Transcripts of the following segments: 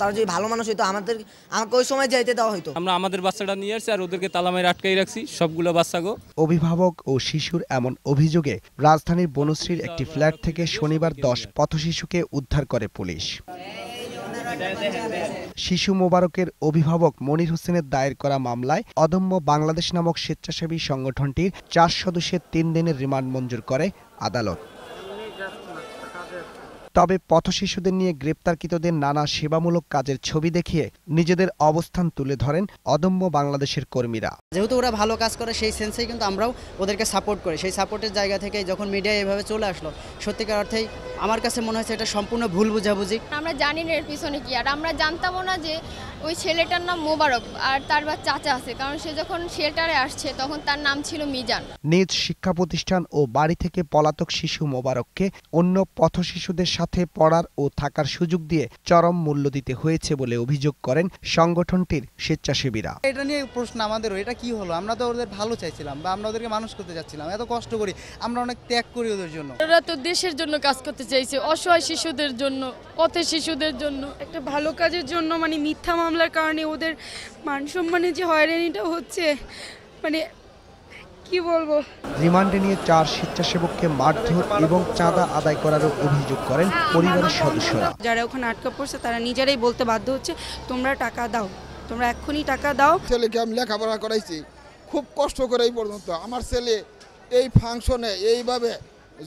তারা যদি ভালো মানুষ হইতো আমাকে ওই সময় যাইতে দেওয়া হইতো। আমরা আমাদের বাচ্চাটা নিয়ে আসছি আর ওদেরকে তালা মেরে আটকাই রাখছি সবগুলো বাচ্চাগো। অভিভাবক ও শিশুর এমন অভিযোগে রাজধানীর বনশ্রীর একটি ফ্ল্যাট থেকে শনিবার 10 পথশিশুকে উদ্ধার করে পুলিশ। শিশু মোবারকের অভিভাবক মনির হোসেনের দায়ের করা মামলায় অদম্য বাংলাদেশ নামক স্বেচ্ছাসেবী সংগঠনটির 4 সদস্যের 3 দিনের রিমান্ড মঞ্জুর করে আদালত। তবে পথশিশুদের নিয়ে গ্রেপ্তারকৃতদের নানা সেবামূলক কাজের ছবি দেখিয়ে নিজেদের অবস্থান তুলে ধরেন অদম্য বাংলাদেশের কর্মীরা। যেহেতু ওরা ভালো কাজ করে সেই সেন্সেই কিন্তু আমরাও ওদেরকে সাপোর্ট করি। সেই সাপোর্টের জায়গা থেকে যখন মিডিয়ায় এভাবে চলে আসলো, সত্যিকার অর্থেই আমার কাছে মনে হয়েছে এটা সম্পূর্ণ ভুল বুঝাবুঝি। আমরা জানি না এর পিছনে কি, আর আমরা জানতামও না যে ওই ছেলেটার নাম মোবারক আর তার চাচা আছে, কারণ সে যখন শেল্টারে আসছে তখন তার নাম ছিল মিজান। নিজ শিক্ষা প্রতিষ্ঠান ও বাড়ি থেকে পলাতক শিশু মোবারককে অন্য পথশিশুদের সাথে পড়ার ও থাকার সুযোগ দিয়ে চরম মূল্য দিতে হয়েছে বলে অভিযোগ করেন সংগঠনটির স্বেচ্ছাসেবীরা। এটা নিয়ে প্রশ্ন আমাদেরও, এটা কি হলো? আমরা তো ওদের ভালো চাইছিলাম বা আমরা ওদেরকে মানুষ করতে যাচ্ছিলাম, এত কষ্ট করি, আমরা অনেক ত্যাগ করি ওদের জন্য। ওরা তো দেশের জন্য কাজ করতে চাইছে, অসহায় শিশুদের জন্য, পথের শিশুদের জন্য, একটা ভালো কাজের জন্য। মানে মিথ্যা মামলার কারণে ওদের মান সম্মানে যে হয়রানিটা হচ্ছে, মানে কি বলবো। রিমান্ডে নিয়ে 4 স্বেচ্ছাসেবককে মারধর এবং চাঁদা আদায় করারও অভিযোগ করেন পরিবারের সদস্যরা। যারা ওখানে আটকা পড়ছে তারা নিজেরাই বলতে বাধ্য হচ্ছে, তোমরা টাকা দাও, তোমরা এক্ষুনি টাকা দাও। ছেলেকে আমি লেখাপড়া করাইছি খুব কষ্ট করে, এই পর্যন্ত আমার ছেলে এই ফাংশনে এইভাবে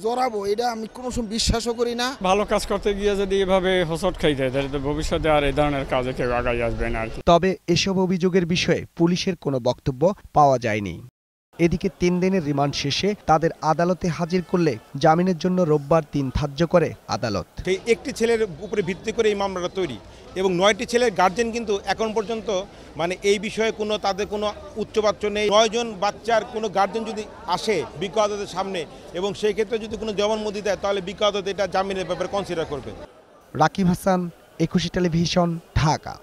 জড়াবো এটা আমি কোনো সময় বিশ্বাসও করি না। ভালো কাজ করতে গিয়ে যদি এভাবে হোঁচট খাই দেয় তাহলে তো ভবিষ্যতে আর এই ধরনের কাজে কেউ আগাই আসবে না আর কি। তবে এসব অভিযোগের বিষয়ে পুলিশের কোনো বক্তব্য পাওয়া যায়নি। এদিকে 3 দিনের রিমান্ড শেষে তাদের আদালতে হাজির করলে জামিনের জন্য রোববার 3 ধার্য করে আদালত। সেই একটি ছেলের উপরে ভিত্তি করে এই মামলাটা তৈরি এবং 9টি ছেলের গার্জেন কিন্তু এখন পর্যন্ত মানে এই বিষয়ে কোনো তাদের কোনো উচ্চবাচ্য নেই। 9 জন বাচ্চার কোনো গার্জেন যদি আসে বিজ্ঞ আদালতের সামনে এবং সেই ক্ষেত্রে যদি কোনো জবানবন্দি দেয় তাহলে বিজ্ঞ আদালত এটা জামিনের ব্যাপারে কনসিডার করবে। রাকিব হাসান, 21 টেলিভিশন, ঢাকা।